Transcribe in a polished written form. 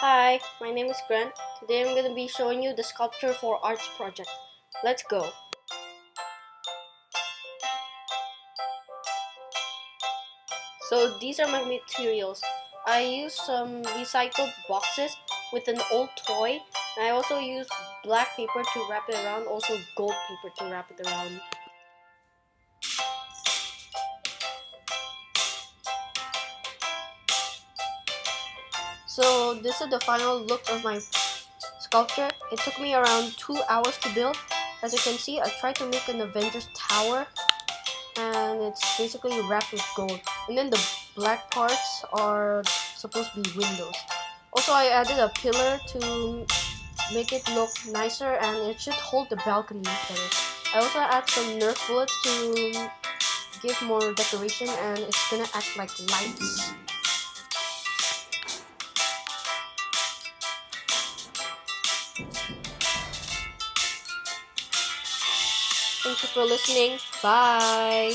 Hi, my name is Grant. Today I'm going to be showing you the sculpture for arts project. Let's go. So these are my materials. I used some recycled boxes with an old toy, and I also used black paper to wrap it around, also gold paper to wrap it around. So this is the final look of my sculpture. It took me around 2 hours to build. As you can see, I tried to make an Avengers tower, and it's basically wrapped with gold. And then the black parts are supposed to be windows. Also, I added a pillar to make it look nicer, and it should hold the balcony better. I also add some Nerf bullets to give more decoration, and it's gonna act like lights. Thank you for listening. Bye.